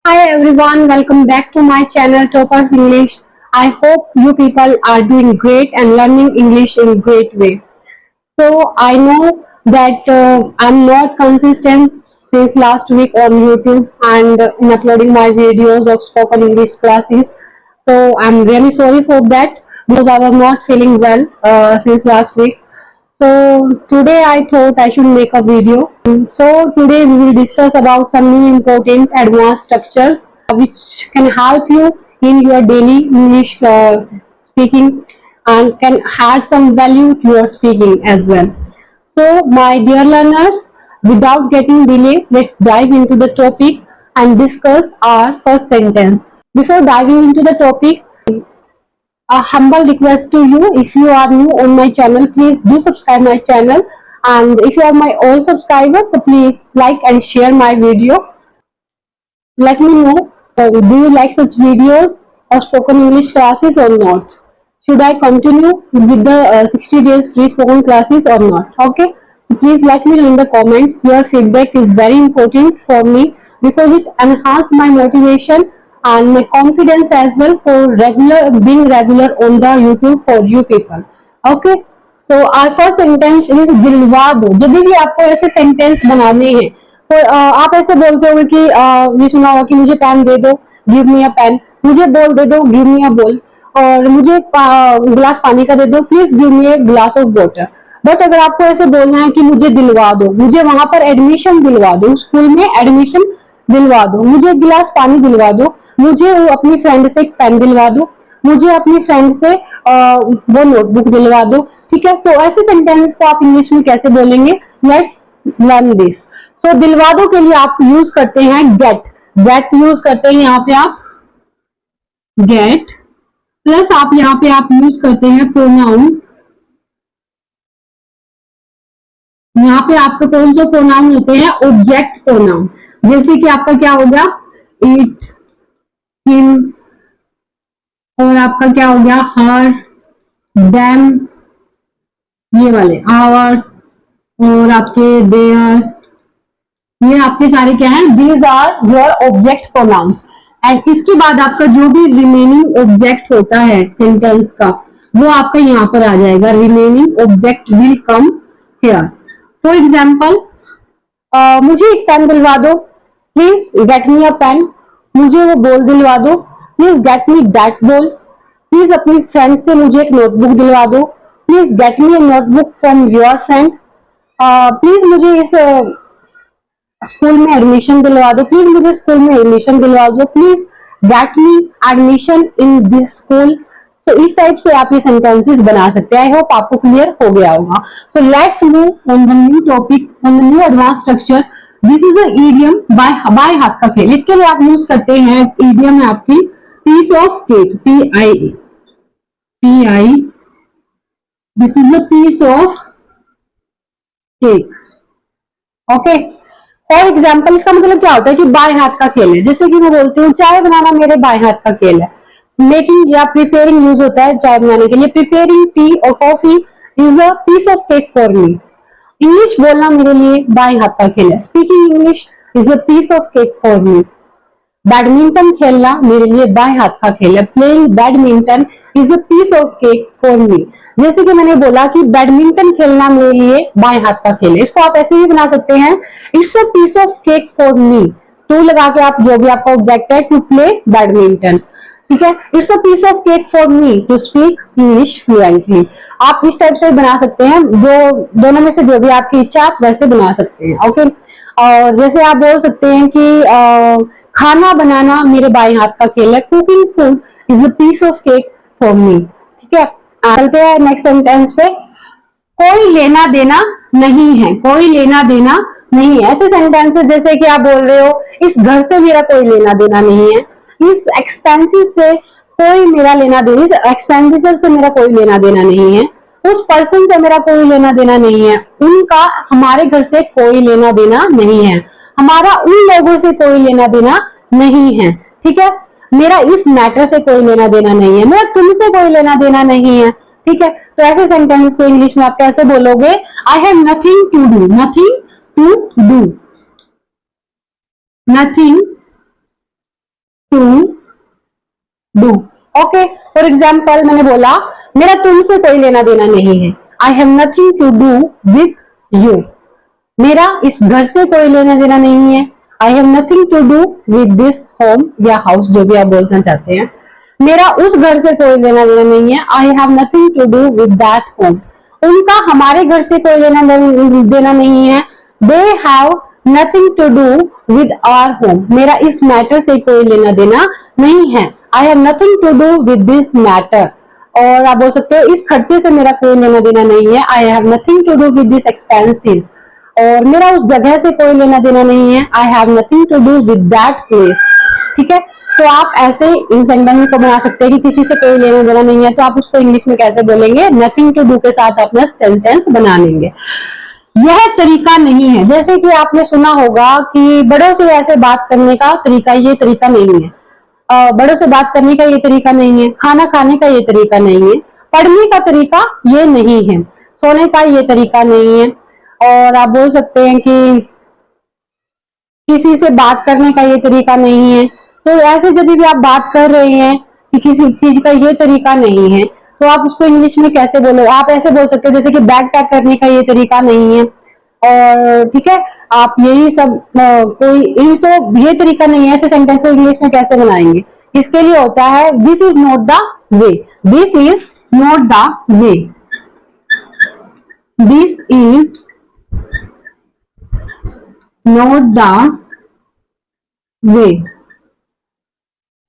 Hi everyone, welcome back to my channel Toppers English. I hope you people are doing great and learning English in great way. So I know that I'm not consistent since last week on YouTube and in uploading my videos of spoken English classes. So I'm really sorry for that because I was not feeling well since last week. So today I thought I should make a video. So today we will discuss about some new important advanced structures which can help you in your daily English speaking and can add some value to your speaking as well. So my dear learners, without getting delay, let's dive into the topic and discuss our first sentence. Before diving into the topic, a humble request to you, if you are new on my channel, please do subscribe my channel, and if you are my old subscriber, so please like and share my video. Let me know, do you like such videos or spoken English classes or not? Should I continue with the 60 days free spoken classes or not? Okay, so please let me know in the comments. Your feedback is very important for me because it enhances my motivation and my confidence as well for being regular on the YouTube for you people. Okay, so our first sentence is दिलवा दो. जब भी आपको ऐसे sentence बनाने हैं तो आप ऐसे बोलते होंगे कि ये सुना होगा कि मुझे पेन दे दो, गिव मी अ पेन. मुझे बॉल दे दो, गिव मी अ बॉल. और मुझे गिलास पानी का दे दो, please give me a glass of water. But अगर आपको ऐसे बोलना है कि मुझे दिलवा दो, मुझे वहां पर एडमिशन दिलवा दो, स्कूल में एडमिशन दिलवा दो, मुझे गिलास पानी दिलवा दो, मुझे वो अपनी फ्रेंड से एक पेन दिलवा दो, मुझे अपनी फ्रेंड से वो नोटबुक दिलवा दो. ठीक है, तो ऐसे सेंटेंस को आप इंग्लिश में कैसे बोलेंगे? Let's learn this. सो दिलवा दो के लिए आप यूज करते हैं गेट. गेट यूज करते हैं यहाँ पे आप गेट, प्लस आप यहाँ पे आप यूज करते हैं प्रोनाउन. यहाँ पे आपके कौन से प्रोनाउन होते हैं? Object pronoun. जैसे कि आपका क्या हो गया? इट, हिम, और आपका क्या हो गया? हर, देम, ये वाले आवर्स, और आपके देयर्स, ये आपके सारे क्या है? These are your object pronouns. एंड इसके बाद आपका जो भी रिमेनिंग ऑब्जेक्ट होता है सेंटेंस का, वो आपका यहाँ पर आ जाएगा. Remaining object will come here. For example, मुझे एक पेन दिलवा दो, please get me a pen. मुझे वो बॉल दिलवा दो, please get me that ball. Please अपनी फ्रेंड से मुझे एक नोटबुक दिलवा दो, please get me a notebook from your friend. Please मुझे इस स्कूल में एडमिशन दिलवा दो, प्लीज मुझे स्कूल में एडमिशन दिलवा दो, please get me admission in this school. So इस टाइप से आप ये सेंटेंसेस बना सकते हैं. आई होप आपको क्लियर हो गया होगा. So let's move on the new topic, on the new advance structure. This is a idiom by हाथ का खेल. इसके लिए आप यूज करते हैं, इडियम है आपकी piece of cake, P I, this is the piece of cake. Okay, for example इसका मतलब क्या होता है कि बाएं हाथ का खेल है. जैसे कि मैं बोलती हूँ चाय बनाना मेरे बाएं हाथ का खेल है. मेकिंग या प्रिपेयरिंग यूज होता है चाय बनाने के लिए. प्रिपेयरिंग टी और coffee is a piece of cake for me. English बोलना मेरे लिए बाएं हाथ का खेल है. Speaking English is a piece of cake for me. Badminton खेलना मेरे लिए बाएं हाथ का खेल है. Playing badminton is a piece of cake for me. जैसे कि मैंने बोला कि बैडमिंटन खेलना मेरे लिए बाएं हाथ का खेल है. इसको आप ऐसे भी बना सकते हैं, it's a piece of cake for me. To लगा के आप जो भी आपका ऑब्जेक्ट है, टू प्ले बैडमिंटन. ठीक है, it's a piece of cake for me to speak English fluently. आप इस टाइप से बना सकते हैं. जो दोनों में से जो भी आपकी इच्छा, आप वैसे बना सकते हैं. ओके, और जैसे आप बोल सकते हैं कि खाना बनाना मेरे बाएं हाथ का खेल है. Cooking food is a piece of cake for me. ठीक है, चलते हैं नेक्स्ट सेंटेंस पे. कोई लेना देना नहीं है. कोई लेना देना नहीं है. ऐसे सेंटेंसेस जैसे कि आप बोल रहे हो, इस घर से मेरा कोई लेना देना नहीं है. इस एक्सपेंसिस से कोई मेरा लेना देना, इस एक्सपेंडिचर से मेरा कोई लेना देना नहीं है. उस पर्सन से मेरा कोई लेना देना नहीं है. उनका हमारे घर से कोई लेना देना नहीं है. हमारा उन लोगों से कोई लेना देना नहीं है. ठीक है, मेरा इस मैटर से कोई लेना देना नहीं है. मेरा तुमसे कोई लेना देना नहीं है. ठीक है, तो ऐसे सेंटेंस को इंग्लिश में आप कैसे बोलोगे? I have nothing to do. Nothing to do, nothing do. Okay, for example मैंने बोला मेरा तुमसे कोई लेना देना नहीं है, I have nothing to do with you. मेरा इस घर से कोई लेना देना नहीं है, I have nothing to do with this home या हाउस, जो भी आप बोलना चाहते हैं। मेरा उस घर से कोई लेना देना नहीं है, I have nothing to do with that home. उनका हमारे घर से कोई लेना देना नहीं है, they have nothing to do with our home. मेरा इस मैटर से कोई लेना देना नहीं है, I have nothing to do with this matter. और आप बोल सकते हो इस खर्चे से मेरा कोई लेना देना नहीं है, I have nothing to do with this expensive. और मेरा उस जगह से कोई लेना देना नहीं है, I have nothing to do with that place. ठीक है, तो आप ऐसे इन सेंटेंस को बना सकते हैं कि किसी से कोई लेना देना नहीं है, तो आप उसको इंग्लिश में कैसे बोलेंगे, नथिंग टू डू के साथ अपना सेंटेंस बना लेंगे। यह तरीका नहीं है, जैसे कि आपने सुना होगा कि बड़ों से ऐसे बात करने का तरीका, ये तरीका नहीं है। बड़ों से बात करने का ये तरीका नहीं है, खाना खाने का ये तरीका नहीं है, पढ़ने का तरीका ये नहीं है, सोने का ये तरीका नहीं है। और आप बोल सकते हैं कि किसी से बात करने का ये तरीका नहीं है। तो ऐसे जब भी आप बात कर रहे हैं कि किसी चीज का ये तरीका नहीं है, तो आप उसको इंग्लिश में कैसे बोलो, आप ऐसे बोल सकते हो जैसे कि बैग पैक करने का ये तरीका नहीं है। और ठीक है, आप यही सब कोई तो ये तरीका नहीं है, ऐसे सेंटेंस को इंग्लिश में कैसे बनाएंगे। इसके लिए होता है this is not the way, this is not the way, this is not the वे।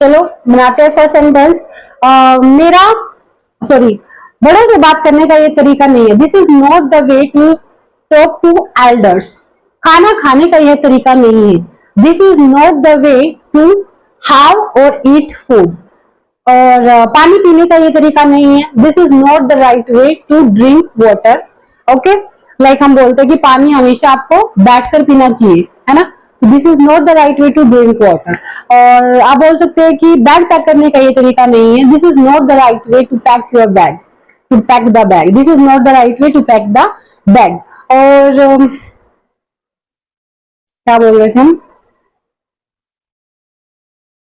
चलो बनाते हैं फर्स्ट सेंटेंस। मेरा सॉरी बड़ों से बात करने का ये तरीका नहीं है, this is not the way to talk to elders. खाना खाने का यह तरीका नहीं है, this is not the way to have और ईट फूड। और पानी पीने का ये तरीका नहीं है, this is not the right way to drink water. Okay, like हम बोलते हैं कि पानी हमेशा आपको बैठकर पीना चाहिए, है ना, this is not the right way to drink water. और आप बोल सकते हैं कि बैग पैक करने का ये तरीका नहीं है, this is not the right way to pack your bag, to pack the bag, this is not the right way to pack the bag. और क्या बोल रहे थे हम,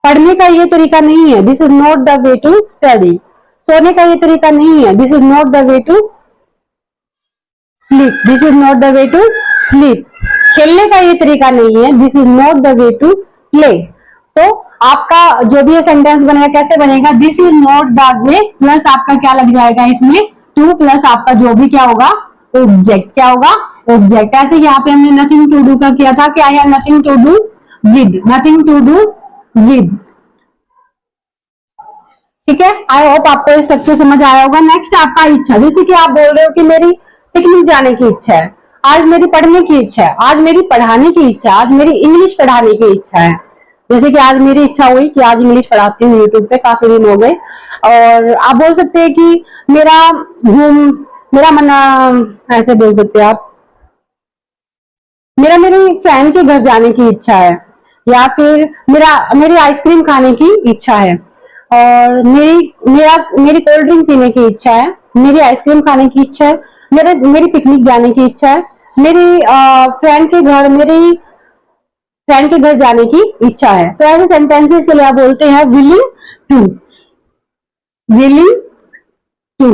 पढ़ने का ये तरीका नहीं है, this is not the way to study. सोने का ये तरीका नहीं है, this is not the way to sleep, this is not the way to sleep. खेलने का ये तरीका नहीं है, this is not the way to play. So आपका जो भी ये सेंटेंस बनेगा कैसे बनेगा, this is not the way plus आपका क्या लग जाएगा इसमें, टू प्लस आपका जो भी क्या होगा, ऑब्जेक्ट। क्या होगा, ऑब्जेक्ट। ऐसे यहाँ पे हमने नथिंग टू डू का किया था कि I have nothing to do with, nothing to do with. ठीक है, आई होप आपको स्ट्रक्चर समझ आया होगा। नेक्स्ट आपका इच्छा, जैसे कि आप बोल रहे हो कि मेरी पिकनिक जाने की इच्छा है, आज मेरी पढ़ने की इच्छा है, आज मेरी पढ़ाने की इच्छा है, आज मेरी इंग्लिश पढ़ाने की इच्छा है। जैसे कि आज मेरी इच्छा हुई कि आज इंग्लिश पढ़ाती हूँ यूट्यूब पे, काफी दिन हो गए। और आप बोल सकते हैं कि मेरा मन, ऐसे बोल सकते हैं आप, मेरी फ्रेंड के घर जाने की इच्छा है, या फिर मेरी आइसक्रीम खाने की इच्छा है, और मेरी कोल्ड ड्रिंक पीने की इच्छा है, मेरी आइसक्रीम खाने की इच्छा है, मेरी पिकनिक जाने की इच्छा है, मेरी फ्रेंड के घर जाने की इच्छा है। तो ऐसे सेंटेंसेस के लिए आप बोलते हैं विलिंग टू, विलिंग टू।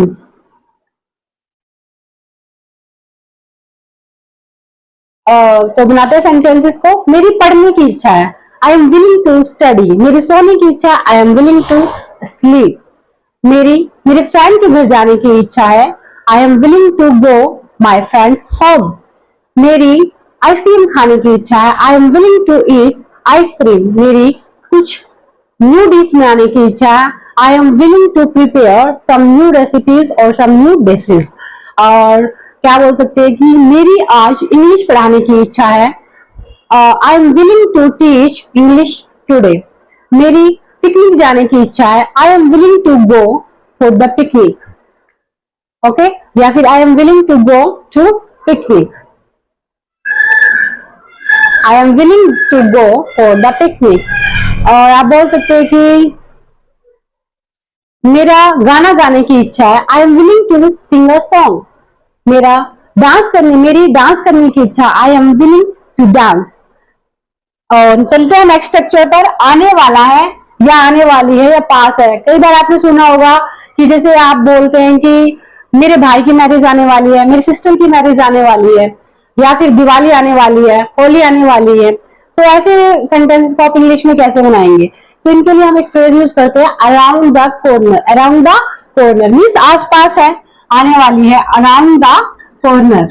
तो बनाते हैं सेंटेंसेस को। मेरी पढ़ने की इच्छा है, I am willing to study. मेरी सोने की इच्छा, I am willing to sleep. मेरे फ्रेंड के घर जाने की इच्छा है, I am willing to go my friends home. मेरी आइसक्रीम खाने की इच्छा है, I am willing to eat ice cream. मेरी कुछ न्यू डिश बनाने की इच्छा है, I am willing to prepare some new recipes और सम न्यू डिशेज। और क्या बोल सकते हैं कि मेरी आज इंग्लिश पढ़ाने की इच्छा है, I am willing to teach English today. मेरी पिकनिक जाने की इच्छा है, I am willing to go for the picnic. Okay, या फिर I am willing to go to picnic, I am willing to go for the picnic. और आप बोल सकते हैं कि मेरा गाना गाने की इच्छा है, I am willing to sing a song. मेरी डांस करने की इच्छा, I am willing to dance. और चलते हैं नेक्स्ट स्ट्रक्चर पर। आने वाला है, या आने वाली है या पास है। कई बार आपने सुना होगा कि जैसे आप बोलते हैं कि मेरे भाई की मैरिज आने वाली है, मेरी सिस्टर की मैरिज आने वाली है, या फिर दिवाली आने वाली है, होली आने वाली है। तो ऐसे सेंटेंस को आप इंग्लिश में कैसे बनाएंगे? तो इनके लिए हम एक फ्रेज यूज करते हैं, around the corner. Around the corner means आसपास है, आने वाली है, अराउंड द कॉर्नर।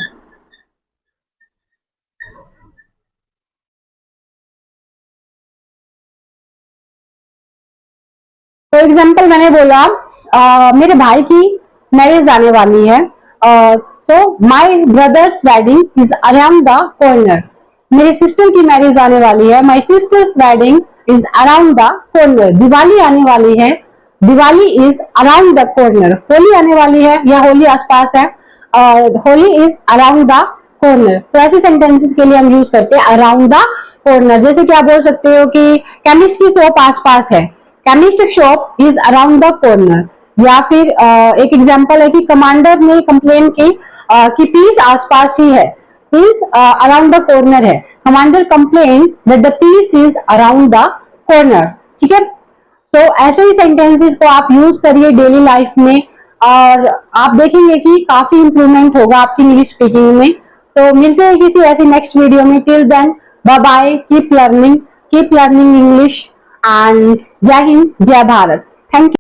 तो एग्जाम्पल मैंने बोला मेरे भाई की मैरिज आने वाली है, so my brother's wedding is around the corner. मेरी सिस्टर की मैरिज आने वाली है, my sister's wedding is around the corner. Diwali आने वाली है, Diwali is around the corner. Holi आने वाली है या होली आसपास है, Holi is around the corner. तो ऐसे सेंटेंसेस के लिए हम यूज करते हैं अराउंड द कॉर्नर। जैसे कि आप बोल सकते हो कि केमिस्ट की शॉप आसपास है, chemist shop is around the corner. या फिर एक एग्जांपल है कि कमांडर ने कंप्लेन की कि पीस आसपास ही है, पीस अराउंड द कॉर्नर है। Commander complain that the peace is around the corner. ठीक है, सो ऐसे ही सेंटेंसेस को आप यूज करिए डेली लाइफ में, और आप देखेंगे कि काफी इंप्रूवमेंट होगा आपकी इंग्लिश स्पीकिंग में। सो मिलते हैं किसी ऐसी नेक्स्ट वीडियो में। Till then bye bye, keep learning English, and जय हिंद, जय भारत। Thank you.